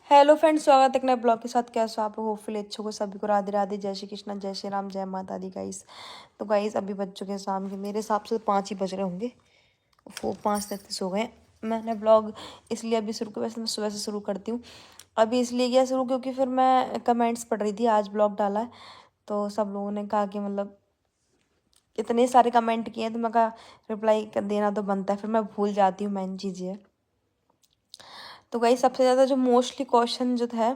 Hello friends, स्वागत है एक नए ब्लॉग के साथ। कैसे हो आप लोग? होपफुली अच्छे हो। सभी को राधे राधे, जय श्री कृष्णा, जय श्री राम, जय माता दी गाइस। तो गाइस अभी बज चुके हैं शाम के, मेरे हिसाब से 5 ही बज रहे होंगे। वो 5:33 हो गए। मैंने ब्लॉग इसलिए अभी शुरू किया, वैसे मैं सुबह से शुरू करती हूँ। अभी इसलिए किया शुरू क्योंकि फिर मैं कमेंट्स पढ़ रही थी, आज ब्लॉग डाला है तो सब लोगों ने कहा कि मतलब इतने सारे कमेंट किए हैं तो मैं कहा रिप्लाई देना तो बनता है, फिर मैं भूल जाती हूँ मेन चीज़ ये। तो गाइस सबसे ज़्यादा जो मोस्टली क्वेश्चन जो है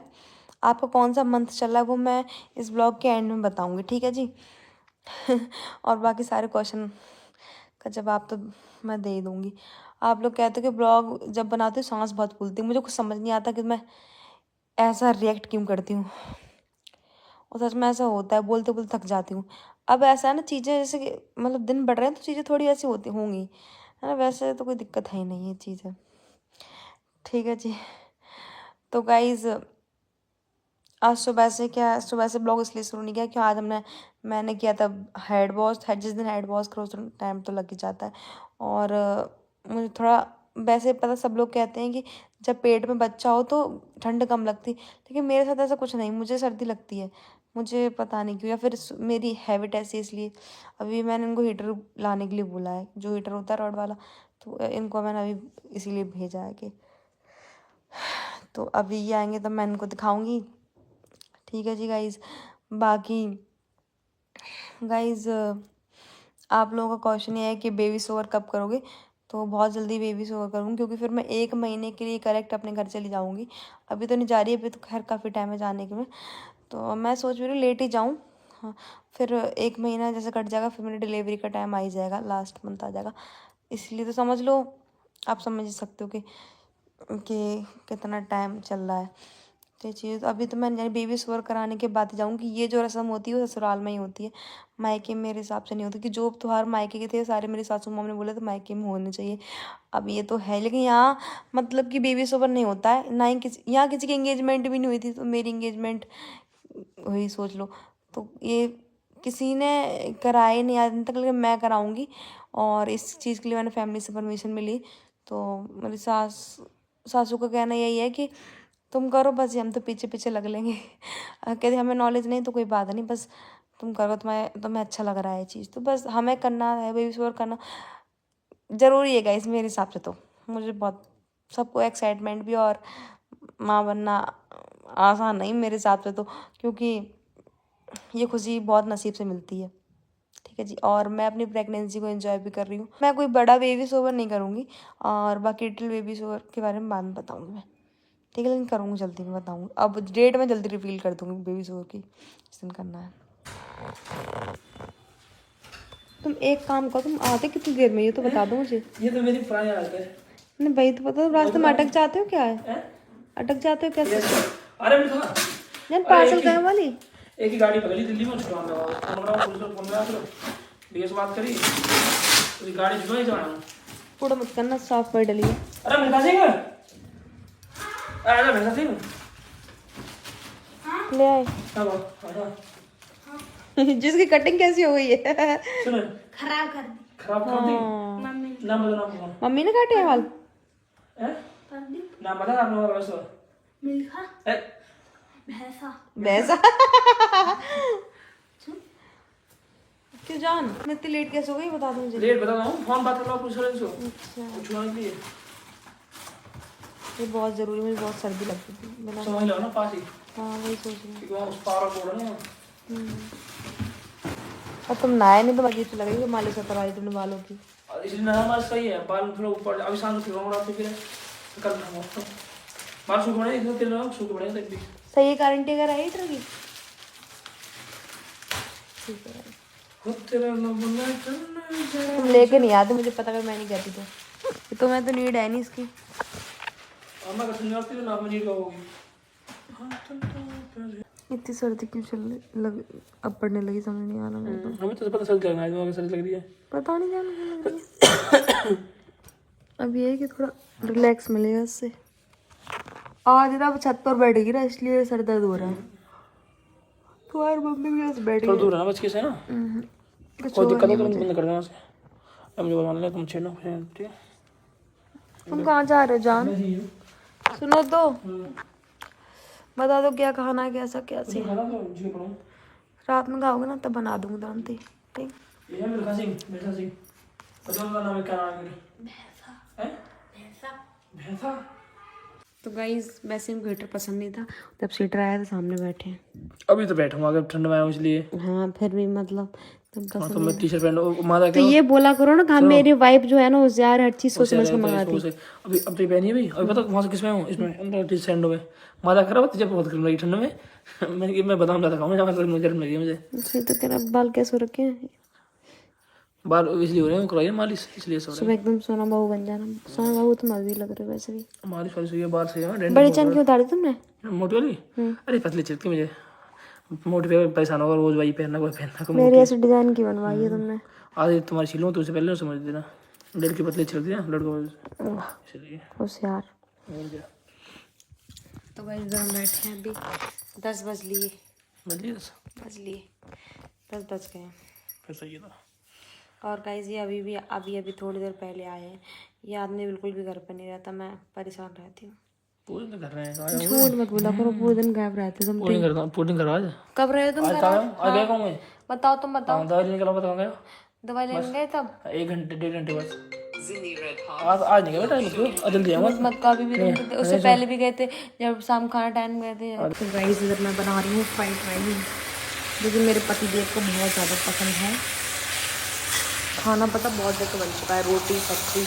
आपका कौन सा मंथ चल रहा है वो मैं इस ब्लॉग के एंड में बताऊंगी, ठीक है जी। और बाकी सारे क्वेश्चन का जवाब तो मैं दे ही दूंगी। आप लोग कहते हो कि ब्लॉग जब बनाते हो सांस बहुत फूलती है, मुझे कुछ समझ नहीं आता कि मैं ऐसा रिएक्ट क्यों करती हूँ। और सच में ऐसा होता है, बोलते बोलते थक जाती हूँ। अब ऐसा है ना, चीज़ें जैसे कि मतलब दिन बढ़ रहे हैं तो चीज़ें थोड़ी ऐसी होती होंगी, है ना। वैसे तो कोई दिक्कत है ही नहीं ये चीज़ें, ठीक है जी। तो गाइज़ आज सुबह से ब्लॉग इसलिए शुरू नहीं किया कि आज मैंने किया था हेड वॉश। जिस दिन हेड वॉश करो उस दिन टाइम तो लग ही जाता है। और मुझे थोड़ा वैसे पता, सब लोग कहते हैं कि जब पेट में बच्चा हो तो ठंड कम लगती, लेकिन मेरे साथ ऐसा कुछ नहीं, मुझे सर्दी लगती है। मुझे पता नहीं क्यों, या फिर मेरी हैबिट ऐसी इसलिए। अभी मैंने इनको हीटर लाने के लिए बोला है, जो हीटर होता है रॉड वाला, तो इनको मैंने अभी इसीलिए भेजा है कि तो अभी ये आएंगे तब मैं इनको दिखाऊंगी, ठीक है जी गाइज़। बाकी गाइज़ आप लोगों का क्वेश्चन ये है कि बेबी शोवर कब करोगे। तो बहुत जल्दी बेबी शोवर करूँगी, क्योंकि फिर मैं 1 महीने के लिए करेक्ट अपने घर चली जाऊँगी। अभी तो नहीं जा रही, अभी तो खैर काफ़ी टाइम है जाने के में। तो मैं सोच रही हूँ लेट ही जाऊँ। हाँ, फिर 1 महीना जैसे कट जाएगा, फिर मेरी डिलीवरी का टाइम आ ही जाएगा, लास्ट मंथ आ जाएगा। इसलिए तो समझ लो, आप समझ ही सकते हो कि कितना टाइम चल रहा है। तो ये चीज़ अभी तो मैं बेबी शोवर कराने के बाद ही जाऊँगी। ये जो रस्म होती है वो ससुराल में ही होती है, मायके मेरे हिसाब से नहीं होती। कि जो त्योहार मायके के थे सारे मेरी सासू माँ ने बोले तो मायके में होने चाहिए। अब ये तो है, लेकिन यहाँ मतलब कि बेबी शोवर नहीं होता है ना ही किसी, यहाँ किसी की एंगेजमेंट भी नहीं हुई थी तो मेरी एंगेजमेंट हुई, सोच लो। तो ये किसी ने कराए नहीं आज तक, लेकिन मैं कराऊंगी। और इस चीज़ के लिए मैंने फैमिली से परमिशन मिली। तो मेरी सासू का कहना यही है कि तुम करो बस, हम तो पीछे पीछे लग लेंगे। कहते हमें नॉलेज नहीं तो कोई बात नहीं, बस तुम करो, तुम्हें अच्छा लग रहा है ये चीज़, तो बस हमें करना है। बेबी शोवर करना ज़रूरी है गाइस मेरे हिसाब से। तो मुझे बहुत, सबको एक्साइटमेंट भी और माँ बनना आसान नहीं मेरे हिसाब से तो, क्योंकि ये खुशी बहुत नसीब से मिलती है, ठीक है जी। और मैं अपनी प्रेगनेंसी को एंजॉय भी कर रही हूँ। मैं कोई बड़ा बेबी शोवर नहीं करूँगी, और बाकी लिटिल बेबी शोवर के बारे में बाद में बताऊँगी मैं, ठीक है। लेकिन करूँगी जल्दी, मैं बताऊँगी। अब डेट मैं जल्दी रिवील कर दूँगी बेबी शोवर की, जिस दिन करना है। तुम एक काम करो, तुम आते कितनी देर में ये तो बता दो मुझे। ये तो मेरी पुरानी आदत है। नहीं भाई तो पता, रास्ते में अटक जाते हो क्या है? अटक जाते हो कैसे? अरे मैं था जान पार्सल गए वाली एक ही गाड़ी पकड़ी दिल्ली में, छुड़वा दो 15 बीस बात करी, तो गाड़ी छुड़वा ही जाना पूरा मत करना, साफ कर डलिए। अरे मैं सिंह आजा, मैं सिंह ले आए। जिसकी कटिंग कैसी हो गई है। सुन, खराब कर दी। खराब कर दी। मम्मी नाम बता, मम्मी ने काटे हैं बाल। कर दी। नाम बता आप लोगों का वैसे। मिल्खा भैंसा वैसा क्यों जान, मैं इतनी लेट कैसे हो गई बता दो मुझे। लेट बता रहा हूँ, फोन बात कर रहा हूँ पुलिस वाले से। अच्छा, पूछने के लिए ये बहुत ज़रूरी, मुझे बहुत सर्दी लगती थी बिना। समझ लो ना, पास ही। हाँ वही सोच रही हूँ। क्योंकि वहाँ उस पार बोल रहे हैं। और तुम नहाए नहीं तो अजीब सी लगेगी, मालिश करवाई तुमने बालों की। इसलिए नया माल सही है, बाल थोड़ा ऊपर अभी शाम को फिर रात फिर कल बाल सूख पड़े, इसमें तेल लगाओ सूख पड़ेगा तब भी सही है। गारंटी अगर है हीटर की, ठीक है। तुम लेके नहीं आते, मुझे पता, अगर मैं नहीं कहती तो तुम्हें तो नीड है नहीं इसकी। अम्मा का सुनने आती है ना, मनीर का होगी। इतनी सर्दी क्यों अब पड़ने लगी, समझ नहीं आ रहा मेरे को। हमें तो पता चल जाएगा, आज वहाँ सर्दी लग रही है, पता नहीं जान क्यों लग रही है। अब ये है कि थोड़ा रिलैक्स मिलेगा इससे। आज ना छत पर बैठ गई ना, इसलिए सर दर्द हो रहा है। तो यार मम्मी भी बस बैठ थोड़ा गई। दूर है ना बच्चे से ना, कोई दिक्कत हो तो बंद कर देना उसे। अब मुझे बता तुम छेड़ना ठीक है। तुम कहाँ जा रहे हो जान? सुनो तो, बता दो क्या खाना है, कैसा कैसे खाना तो जी पढ़ो रात में खाओगे ना तब बना दूंगी तुरंत ही। ठीक। ये है मिल्खा सिंह पता उनका नाम है क्या नाम है भैंसा हैं भैंसा भैंसा। तो गाइस वैसे हमको हीटर पसंद नहीं था, जब सीटर आया तो सामने बैठे हैं। अभी तो बैठूंगा अगर ठंड में आया हूं इसलिए। हाँ फिर भी मतलब तुम हाँ पसंद तो नहीं मैं था। टी शर्ट पहन माता तो क्या ये बोला करो ना कि हाँ मेरी वाइफ जो है ना होशियार हर चीज सोच समझ के मंगाती। अभी अब तो पहनी है भाई। अभी पता वहां से किस में हूँ इसमें अंदर टी सैंडो में माता खराब जब बहुत गर्म लगी ठंड में मैं बादाम ज्यादा खाऊंगा जब गर्म लगी मुझे। इसलिए तो तेरा बाल कैसे हो रखे हैं। बाल इसलिए हो रहे हैं कराइए मालिश इसलिए सो रहे सुबह एकदम सोना बहू बन जाना। सोना बहू तुम अभी लग रहे हो वैसे भी। हैं। मालिश वालिश हुई है बाल सही है बड़ी चैन क्यों उतारी तुमने? मोटी वाली। अरे पतली चिपकी मुझे मोटी पे परेशान होगा रोज वही पहनना कोई पहनना को मेरी मोटी। ऐसी डिजाइन की बनवाई है तुमने। आज तुम्हारी सिलूं तो उससे पहले ना समझ देना लड़की पतली छिलती है लड़कों इसलिए। होशियार। और क्या तो गाइस इधर हम बैठे हैं अभी 10 बज लिए। बदलिए बज लिए 10 बज गए हैं। फिर सही था। और गाइस ये अभी अभी थोड़ी देर पहले आए हैं। ये आदमी बिल्कुल भी घर पर नहीं रहता, मैं परेशान रहती हूँ। पूरे दिन कर रहे हैं झूठ मत बोला करो, पूरे दिन गायब रहते तुम। पूरे दिन करता पूरे दिन करवा आज कब रहे हो तुम आज घर? कहाँ गया आज गया कहूँ मैं। बताओ तुम बताओ। दवाई लेने के अलावा कहाँ गया। दवाई लेने गए तब? 1 घंटे 1.5 घंटे बस। आज नहीं गया बेटा मतलब जल्दी आऊँगा। मत कभी भी तुम तो उससे पहले भी गए थे जब शाम खाना टाइम गए थे। तो गाइस इधर मैं बना रही हूँ फ्राइड राइस, जो कि मेरे पति देव को बहुत ज़्यादा पसंद है। खाना पता बहुत जगह बन चुका है, रोटी सब्जी।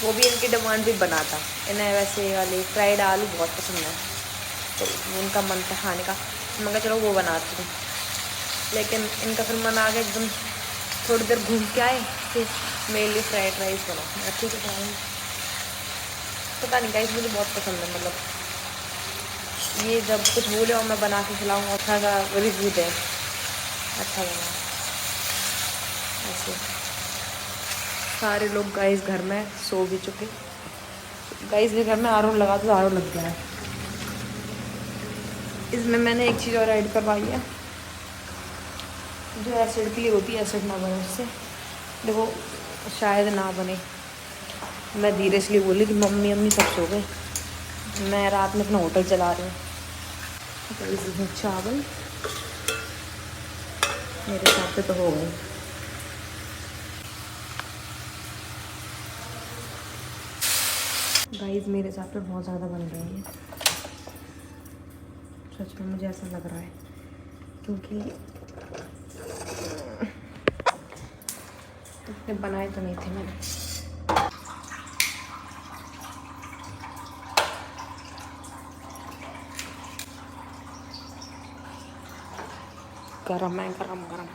वो भी इनकी डिमांड भी बना था, इन्हें वैसे वाले फ्राइड आलू बहुत पसंद है, तो उनका मन था खाने का। मैं कहा चलो वो बनाती हूँ, लेकिन इनका फिर मन आ गया एकदम। थोड़ी देर घूम के आए फिर मेरे लिए फ्राइड राइस बनाओ। मैं ठीक है बनाऊँगी। पता नहीं गाइस मुझे बहुत पसंद है, मतलब ये जब कुछ बोले और मैं बना के खिलाऊँ अच्छा सा रिव्यू दें, अच्छा बना ऐसे। सारे लोग गाइस घर में सो भी चुके। गाइस के घर में आर लगा तो आर लग गया है। इसमें मैंने एक चीज़ और ऐड करवाई है, जो एसिड के लिए होती है, एसिड ना बने उससे। देखो शायद ना बने। मैं धीरे इसलिए बोली कि मम्मी अम्मी सब सो गए, मैं रात में अपना होटल चला रही हूँ। तो इसमें चावल मेरे हिसाब से तो हो गए। गाइस मेरे हिसाब से बहुत ज़्यादा बन रहे हैं, सच में मुझे ऐसा लग रहा है, क्योंकि इतने बनाए तो नहीं थे मैंने। गरम है गरम गरम।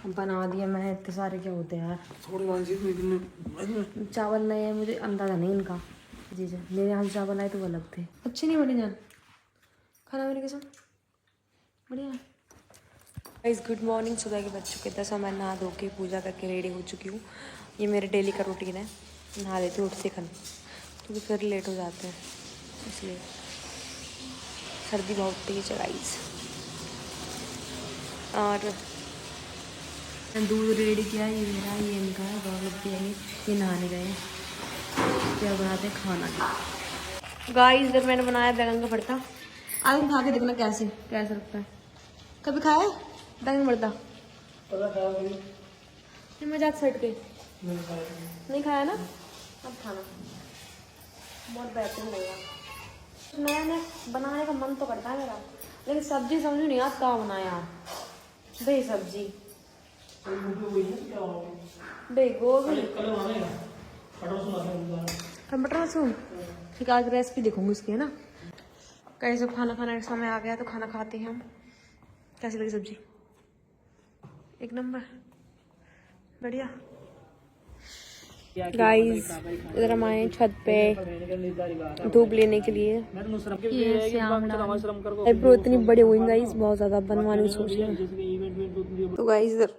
बना दिया मैंने, इतने सारे क्या होते हैं यार। चावल नए हैं, मुझे अंदाज़ा नहीं इनका। जी जी मेरे यहाँ से चावल आए तो वो अलग थे, अच्छे नहीं बने जान। खाना मेरी कसम बढ़िया। Guys good morning. सुबह के बज चुके 10 और मैं नहा धो के पूजा करके रेडी हो चुकी हूँ। ये मेरे डेली का रूटीन है, नहा लेती हूँ उठते खन, क्योंकि फिर लेट हो जाते हैं इसलिए। सर्दी बहुत तेज है गाइस। और दूध रेडी किया, ये मेरा ये इनका है, गौरव भी है, ये नहाने गए हैं। क्या बनाते हैं खाना। गाइस इधर मैंने बनाया बैंगन का भरता। आज खा के देखना कैसे कैसा लगता है। कभी खाया है बैंगन भरता? नहीं मजाक सट के नहीं खाया ना, अब खाना बहुत बेहतरीन होगा। नया नया बनाने का मन तो करता है मेरा, लेकिन सब्जी समझ नहीं आता कहाँ बनाया भाई सब्जी। गोभी टमाटर लहसुन ठीक। आज रेसिपी देखूंगी उसकी, है ना। कैसे खाना खाने का समय आ गया तो खाना खाते हैं हम। कैसी लगी सब्जी? एक नंबर बढ़िया। गाइस इधर हम आए छत पे धूप लेने के लिए। ये आईब्रो इतनी बड़ी हुई गाइस, बहुत ज़्यादा बनवाने की सोच रही हूँ। तो गाइस इधर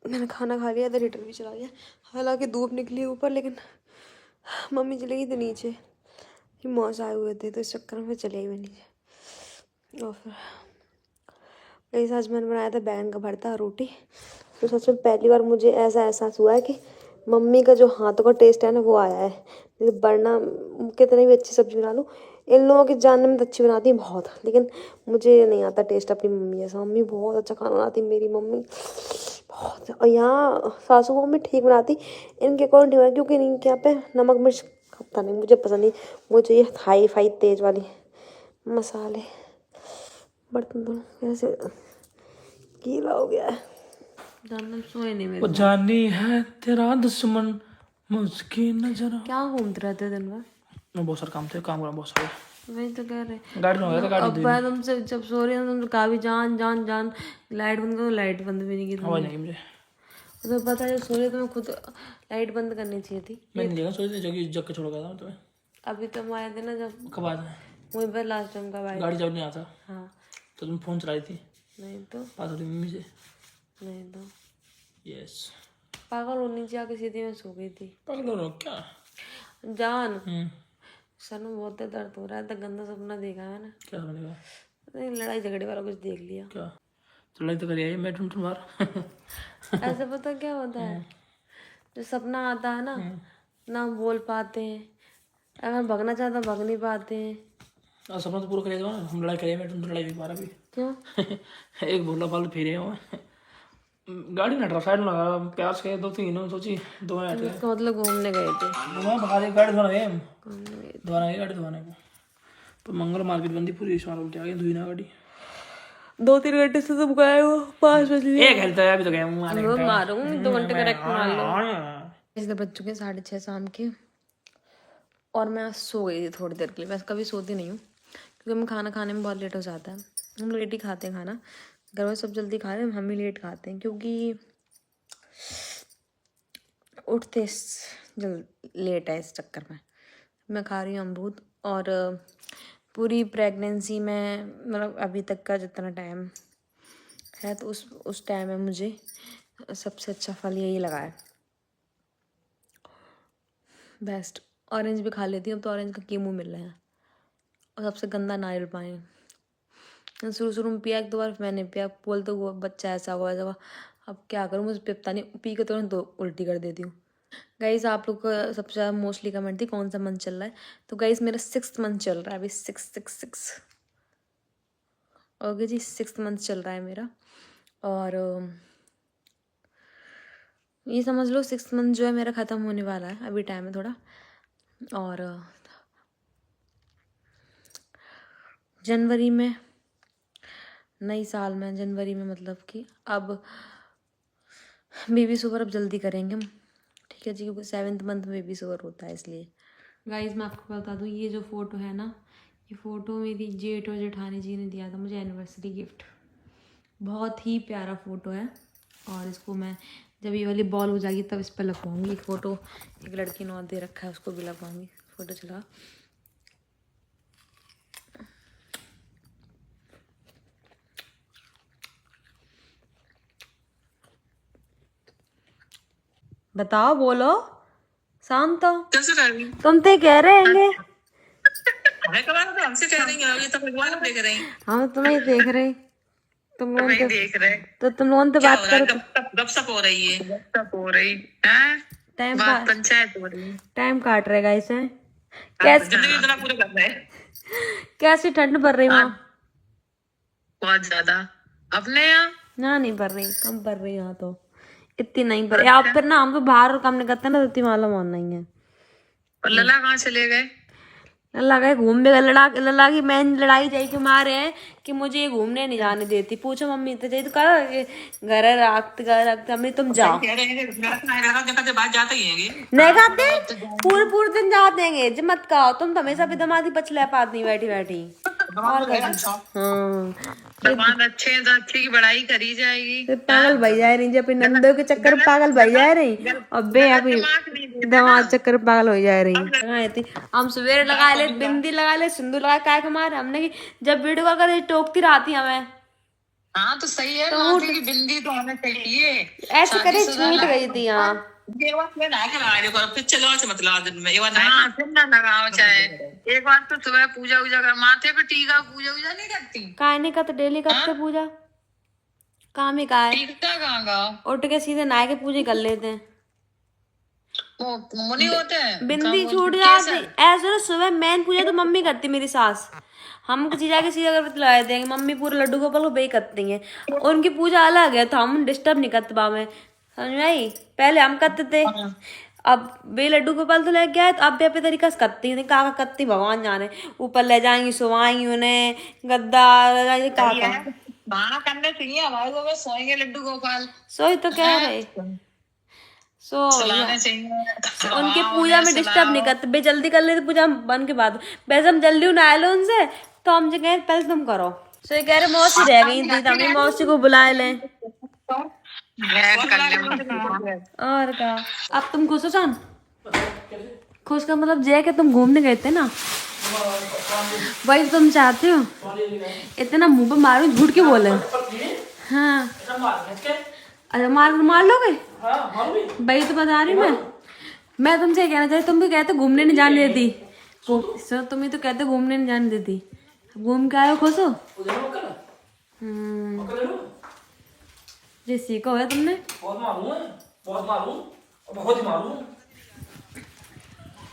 मैंने खाना खा लिया, इधर हीटर भी चला दिया। हालांकि धूप निकली ऊपर, लेकिन मम्मी चली गई थी नीचे, मौसा आए हुए थे तो इस चक्कर में चले गई नीचे। और फिर इस आज मैंने बनाया था बैंगन का भरता रोटी। तो सच में पहली बार मुझे ऐसा एहसास हुआ है कि मम्मी का जो हाथों का टेस्ट है ना वो आया है। वरना कितनी भी अच्छी सब्जी बना लूँ, इन लोगों के जानने में तो अच्छी बनाती हैं बहुत, लेकिन मुझे नहीं आता टेस्ट अपनी मम्मी जैसा। मम्मी बहुत अच्छा खाना बनाती है मेरी मम्मी, बहुत। और यहाँ सासू को मम्मी ठीक बनाती, इनके अकॉर्डिंग ठीक बनाती, क्योंकि इनके यहाँ पे नमक मिर्च खपता नहीं, मुझे पसंद नहीं। मुझे ये हाई फाई तेज वाली मसाले। बर्तन धो कैसे गीला हो गया है। जानना सोए नहीं मेरे वो जानी है तेरा दुश्मन मुझकी नजर। क्या घूमते रहते दिन भर? मैं बहुत सारे काम थे, काम करना बहुत सारे। वही तो कह रहे। गाड़ी में गया था, गाड़ी अब मैं तुमसे जब सो रही हूँ तुमसे कहा भी जान जान जान, लाइट बंद करो, लाइट बंद भी नहीं की हवा तुमने। नहीं मुझे। तो पता है जब सो रही तो मैं खुद लाइट बंद करनी चाहिए थी। मैं नहीं देखा, सोच जगह जग के छोड़ गया था मैं तुम्हें। अभी तुम आए थे ना जब, कब आया था? वहीं पर लास्ट टाइम कब आए? गाड़ी जब नहीं आता हाँ। तो तुम फोन चलाई थी, नहीं तो, बात हो रही मम्मी से। नहीं तो यस। पागल हो, नीचे आके सीधी मैं सो गई थी। पागल हो रहे हो क्या? जान सर में बहुत दर्द हो रहा है, तो गंदा सपना देखा है ना। क्या समझेगा? नहीं, लड़ाई झगड़े वाला कुछ देख लिया। क्या तो लड़ाई तो करी आई मैं तुम तुम्हारा। ऐसे पता क्या होता है, जो सपना आता है ना हम बोल पाते हैं, अगर भगना चाहते तो भग नहीं पाते हैं। और सपना तो पूरा करिए ना, हम लड़ाई करिए मैं तुम तो लड़ाई भी मारा भी। क्यों? एक बोला फाल फिर गाड़ी में हट साइड में लगा, प्याज के दो तीन सोची दो हट गए। इसका मतलब घूमने गए थे। मैं भगा दे गाड़ी धोना गए हम, घूमने गए धोना गए गाड़ी धोने को। तो मंगल मार्केट बंदी पूरी इस बार उल्टी आ गई, धुई ना गाड़ी। 2-3 घंटे से तुम गए हो, 5 बजे। एक घंटा है अभी तो गए मारूंगी 2 घंटे करेक्ट मान लो। इसलिए बज चुके 6:30 शाम के, और मैं सो गई थी थोड़ी देर के लिए। वैसे कभी सोती नहीं हूँ क्योंकि मैं खाना खाने में बहुत लेट हो जाता है। हम लेट ही खाते हैं खाना, घर में सब जल्दी खा रहे हैं, हम ही लेट खाते हैं क्योंकि उठते जल्द लेट है। इस चक्कर में मैं खा रही हूँ अमरूद। और पूरी प्रेगनेंसी में मतलब अभी तक का जितना टाइम है, तो उस टाइम में मुझे सबसे अच्छा फल यही लगा है, बेस्ट। ऑरेंज भी खा लेती हूँ, अब तो ऑरेंज का कीमू मिल रहा है। और सबसे गंदा नारियल पानी, शुरू में पिया 1-2 बार, मैंने पिया, बोलते वो बच्चा ऐसा हुआ ऐसा हुआ। अब क्या करूँ, मुझे पिपता नहीं, पी के तुरंत तो उल्टी कर देती हूँ। गाइस आप लोग का सबसे ज़्यादा मोस्टली कमेंट थी कौन सा मंथ चल रहा है, तो गाइस मेरा 6th मंथ चल रहा है अभी। 6 ओके जी, 6th मंथ चल रहा है मेरा। और ये समझ लो 6th मंथ जो है मेरा ख़त्म होने वाला है, अभी टाइम है थोड़ा। और जनवरी में, नई साल में जनवरी में, मतलब कि अब बेबी शोवर अब जल्दी करेंगे हम, ठीक है जी, क्योंकि 7th मंथ में बेबी शोवर होता है इसलिए। गाइस मैं आपको बता दूँ, ये जो फ़ोटो है ना, ये फ़ोटो मेरी जेठ और जेठानी जी ने दिया था मुझे एनिवर्सरी गिफ्ट। बहुत ही प्यारा फ़ोटो है, और इसको मैं जब ये वाली बॉल हो जाएगी तब इस पर लगवाऊंगी। एक फ़ोटो एक लड़की ने और दे रखा है, उसको भी लगवाऊंगी। फ़ोटो चला, बताओ, बोलो, शांत हो। कैसे कर रही तुम तो कह रहे हैं हमसे कह रही है, ये तो भगवान देख रहे हैं। हम तुम्हें देख रहे, तुम लोग नहीं देख रहे। तो तुम लोगों से क्या बात हो रहा है? करो। गपशप हो रही है, गपशप हो रही है, टाइम बात पंचायत हो रही है। टाइम काट रहेगा इसे। कैसे जिंदगी इतना पूरा कर रहे हैं। कैसी ठंड पड़ रही वहाँ? बहुत ज्यादा। अपने यहाँ ना नहीं पड़ रही, कम पड़ रही यहाँ तो, इतनी नहीं पड़ रही। आप फिर ना, हम तो बाहर काम नहीं करते ना, तो इतनी मालूम होना नहीं है। और लला कहाँ चले गए? लल्ला गए घूमने का। लल्ला की मेन लड़ाई जाई के मारे है कि मुझे ये घूमने नहीं जाने देती। पूछो मम्मी तो जाई तो कहा घर रखते मम्मी तुम जाओ। कह रहे हैं बात जाते ही हैं नहीं खाते, पूरे दिन जाते हैं। जब मत कहो, तुम तो हमेशा भी दमादी पचले पाती बैठी बैठी। और हाँ, भगवान अच्छे हैं तो अच्छे की बड़ाई करी जाएगी। फिर पागल भाई जा रही, अपने नंदो के चक्कर में पागल भाई जा रही, और बे अभी दिमाग चक्कर में पागल हो जा रही। हम सवेरे लगा ले, बिंदी लगा ले, सिंदूर लगा, काय कमार हमने की जब वीडियो कॉल कर टोकती रहती हमें। हाँ तो सही है, माथे की बिंदी तो होना चाहिए। ऐसे करे छूट गई थी यहाँ। फिर चलो से मतलब दिन में हाँ, फिर ना लगाओ चाहे। एक बार तो सुबह पूजा वूजा कर, माथे पे टीका पूजा वूजा नहीं करती? काय नहीं करते, डेली करते पूजा। काम ही का है, टीका कहाँ गाओ? उठ के सीधे नहा के पूजा कर लेते हैं। वो मुनि होते हैं बिंदी छूट जाती ऐसे ना। सुबह मैन पूजा तो मम्मी करती, मेरी सास। हम किसी जाके सीधा अगरबत्ती लगा देंगे, मम्मी पूरे लड्डू गोपाल को बेई करती हैं। उनकी पूजा अलग है, तो हम डिस्टर्ब नहीं करते बा में, समझ में आई? पहले हम करते थे, अब बे लड्डू गोपाल तो लग गया है, तो अब बेपे तरीका से करती हैं। का करती भगवान जाने, ऊपर ले जाएंगी, सुवाएंगी उन्हें, गद्दा का हाँ करने चाहिए हमारे को, बस सोएंगे लड्डू गोपाल, सोई तो कह रहे। सो सुलाने चाहिए। उनके पूजा में डिस्टर्ब नहीं करते, बे जल्दी कर लेते पूजा बन के बाद। वैसे हम जल्दी उन्हें आए लो उनसे, तो हम जो कहे पहले तुम करो। सो ये कह रहे मौसी रह गई थी, तो हमने मौसी को बुलाए लें। और क्या, अब तुम खुश हो जान? खुश का मतलब जय के तुम घूमने गए थे ना, वही तुम चाहते हो। इतना मुंह पे मारो, झूठ के बोले। हाँ अरे मार लोगे भाई, तो बता रही मैं तुमसे कहना चाहती, तुम तो कहते घूमने नहीं जाने देती। सर तुम ही तो कहते घूमने नहीं जाने देती, घूम के आए हो, खुश हो? ये सीखो है तुमने।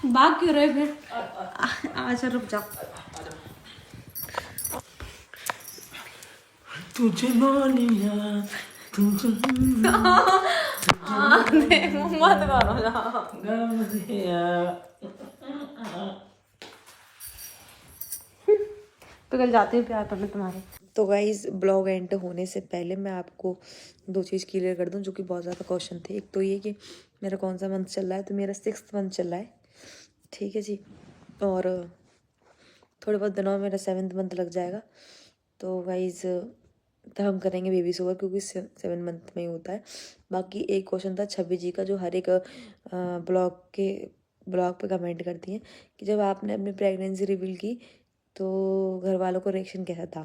भाग क्यों रहे फिर? अच्छा रुक जाओ। तुझे मानिया तुझे मत करो ना। तो कल जाती हूँ प्यार करने तुम्हारे। तो गाइज ब्लॉग एंड होने से पहले मैं आपको दो चीज़ क्लियर कर दूं, जो कि बहुत ज़्यादा क्वेश्चन थे। एक तो ये कि मेरा कौन सा मंथ चल रहा है, तो मेरा 6th मंथ चल रहा है, ठीक है जी। और थोड़े बहुत दिनों में मेरा 7th मंथ लग जाएगा। तो गाइज तब हम करेंगे बेबी शोवर, क्योंकि 7 मंथ में ही होता है। बाकी एक क्वेश्चन था 26 जी का, जो हर एक ब्लॉग पे कमेंट करती हैं कि जब आपने अपनी प्रेगनेंसी रिवील की तो घर वालों को रिएक्शन कैसा था।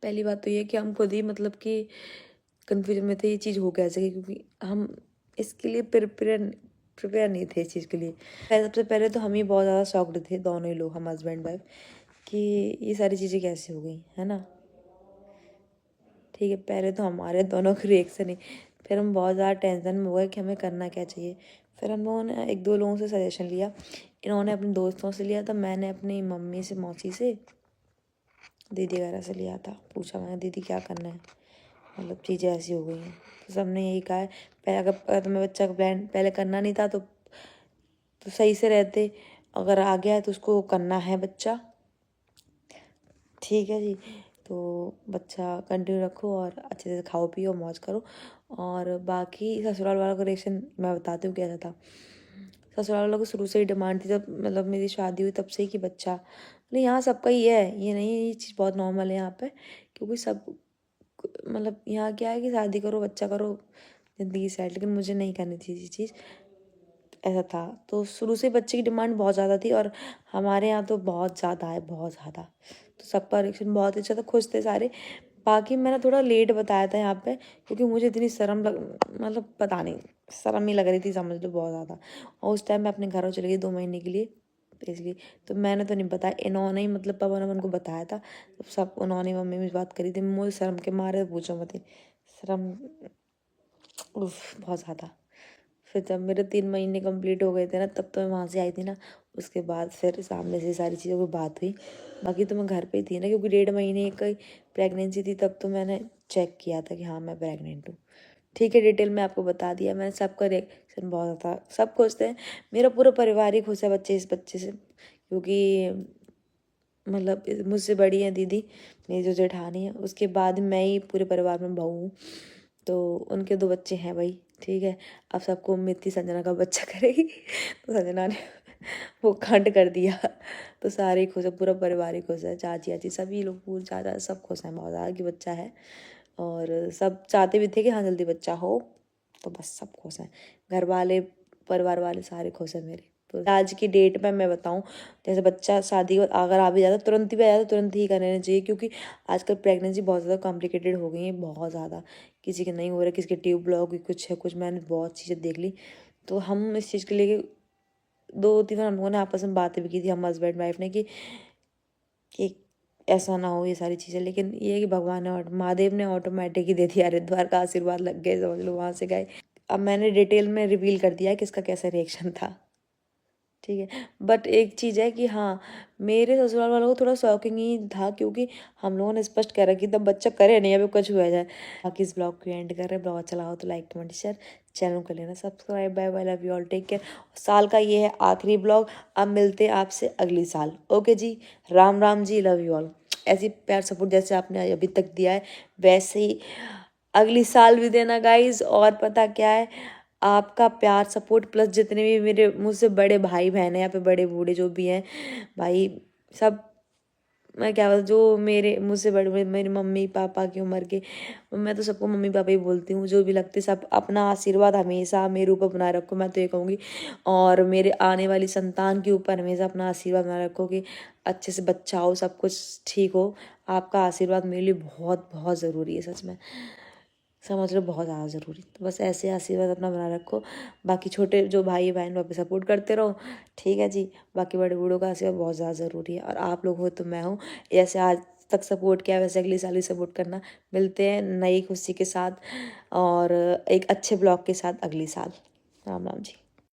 पहली बात तो ये कि हम खुद ही मतलब कि कन्फ्यूजन में थे ये चीज़ हो कैसे, क्योंकि हम इसके लिए प्रिपेयर नहीं थे इस चीज़ के लिए। सबसे पहले तो हम ही बहुत ज़्यादा शॉक्ड थे, दोनों ही लोग, हम हस्बैंड वाइफ, कि ये सारी चीज़ें कैसे हो गई, है ना। ठीक है, पहले तो हमारे दोनों के रिएक्शन ही, फिर हम बहुत ज़्यादा टेंशन में हो गए कि हमें करना क्या चाहिए। फिर हम लोगों ने 1-2 लोगों से सजेशन लिया, इन्होंने अपने दोस्तों से लिया था, मैंने अपनी मम्मी से, मौसी से, दीदी वगैरह से लिया था। पूछा मैंने दीदी क्या करना है, मतलब चीज़ें ऐसी हो गई हैं। तो सबने यही कहा है, पहले अगर तुम्हें बच्चा का प्लान पहले करना नहीं था तो सही से रहते, अगर आ गया है तो उसको करना है बच्चा, ठीक है जी। तो बच्चा कंटिन्यू रखो और अच्छे से खाओ पियो मौज करो। और बाकी ससुराल वालों का रिएक्शन मैं बताती हूँ कैसा था। ससुराल वालों को शुरू से ही डिमांड थी, जब मतलब मेरी शादी हुई तब से ही, कि बच्चा, मतलब यहाँ सबका ही है, ये नहीं है, ये चीज़ बहुत नॉर्मल है यहाँ पे, क्योंकि सब मतलब यहाँ क्या है कि शादी करो, बच्चा करो, ज़िंदगी सेट। लेकिन मुझे नहीं करनी थी ये चीज़, ऐसा था। तो शुरू से बच्चे की डिमांड बहुत ज़्यादा थी, और हमारे यहाँ तो बहुत ज़्यादा है, बहुत ज़्यादा। तो सबका रिएक्शन बहुत अच्छा था, खुश थे सारे। बाकी मैंने थोड़ा लेट बताया था यहाँ पे, क्योंकि मुझे इतनी शर्म मतलब पता नहीं, शर्म ही लग रही थी, समझ लो, बहुत ज़्यादा। और उस टाइम मैं अपने घर चली गई 2 महीने के लिए, इसलिए तो मैंने तो नहीं बताया, इन्होंने ही, मतलब पापा ने उनको बताया था। तो सब उन्होंने, मम्मी भी बात करी थी, मुझे शर्म के मारे पूछो मत, शर्म बहुत ज़्यादा। फिर जब मेरे 3 महीने कंप्लीट हो गए थे ना, तब तो मैं वहाँ से आई थी ना, उसके बाद फिर सामने से सारी चीज़ों की बात हुई। बाकी तो मैं घर पे ही थी ना, क्योंकि 1.5 महीने की प्रेगनेंसी थी, तब तो मैंने चेक किया था कि हाँ मैं प्रेग्नेंट हूँ। ठीक है, डिटेल में आपको बता दिया मैंने। सबका रिएक्शन बहुत था, सब खुश थे, मेरा पूरा परिवार ही खुश है इस बच्चे से, क्योंकि मतलब मुझसे बड़ी है दीदी, मेरी जो जेठानी है, उसके बाद मैं ही पूरे परिवार में बहू हूँ। तो उनके 2 बच्चे हैं भाई, ठीक है। अब सबको उम्मीद थी संजना का बच्चा करेगी, तो संजना ने वो कांड कर दिया। तो सारे ही खुश है, पूरा परिवार ही खुश है, चाची आची सभी लोग, पूरे चाचा सब खुश हैं बहुत ज़्यादा कि बच्चा है। और सब चाहते भी थे कि हाँ जल्दी बच्चा हो, तो बस सब खुश हैं, घर वाले, परिवार वाले सारे खुश हैं मेरे। तो आज की डेट में मैं बताऊं, जैसे बच्चा शादी अगर आ भी जाता, तुरंत ही आ जाता, तुरंत ही कर लेना चाहिए, क्योंकि आजकल प्रेगनेंसी बहुत ज़्यादा कॉम्प्लिकेटेड हो गई है, बहुत ज़्यादा। किसी के नहीं हो रहा, किसी के ट्यूब ब्लॉक, कुछ है कुछ, मैंने बहुत चीज़ें देख ली। तो हम इस चीज़ के लिए 2-3 बार हम लोगों ने आपस में बातें भी की थी, हम हस्बैंड वाइफ ने, कि ऐसा ना हो ये सारी चीज़ें। लेकिन ये है कि भगवान ने, महादेव ने ऑटोमेटिक ही दे दिया, हरिद्वार का आशीर्वाद लग गए, समझ लो, वहाँ से गए। अब मैंने डिटेल में रिवील कर दिया है किसका कैसा रिएक्शन था, ठीक है। बट एक चीज़ है कि हाँ, मेरे ससुराल वालों को थोड़ा शॉकिंग ही था, क्योंकि हम लोगों ने स्पष्ट कह रखा कि तब बच्चा करे नहीं, अभी कुछ हुआ जाए। बाकी इस ब्लॉग को एंड कर रहे हैं। ब्लॉग अच्छा लगा तो लाइक कमेंट शेयर, चैनल को लेना subscribe. Bye bye, love you all, take care. साल का ये है आखिरी ब्लॉग, अब मिलते हैं आपसे अगली साल। ओके जी, Ram Ram ji, love you all. ऐसी प्यार सपोर्ट जैसे आपने अभी तक दिया है वैसे ही अगली साल भी देना गाइज। और पता क्या है, आपका प्यार सपोर्ट प्लस जितने भी मेरे मुझसे बड़े भाई बहन हैं, यहाँ पे बड़े बूढ़े जो भी हैं भाई, सब मैं क्या बोलूं, जो मेरे मुझसे बड़े मेरी मम्मी पापा की उम्र के, मैं तो सबको मम्मी पापा ही बोलती हूँ, जो भी लगते सब अपना आशीर्वाद हमेशा मेरे ऊपर बनाए रखो, मैं तो ये कहूँगी। और मेरे आने वाली संतान के ऊपर हमेशा अपना आशीर्वाद बनाए रखो कि अच्छे से बच्चा हो, सब कुछ ठीक हो। आपका आशीर्वाद मेरे लिए बहुत बहुत ज़रूरी है, सच में समझ लो, बहुत ज़्यादा ज़रूरी। तो बस ऐसे आशीर्वाद अपना बना रखो। बाकी छोटे जो भाई बहन वहाँ पे सपोर्ट करते रहो, ठीक है जी। बाकी बड़े बूढ़ों का आशीर्वाद बहुत ज़्यादा ज़रूरी है। और आप लोग हो तो मैं हूँ, ऐसे आज तक सपोर्ट किया वैसे अगली साल भी सपोर्ट करना। मिलते हैं नई खुशी के साथ और एक अच्छे ब्लॉग के साथ अगली साल। राम राम जी।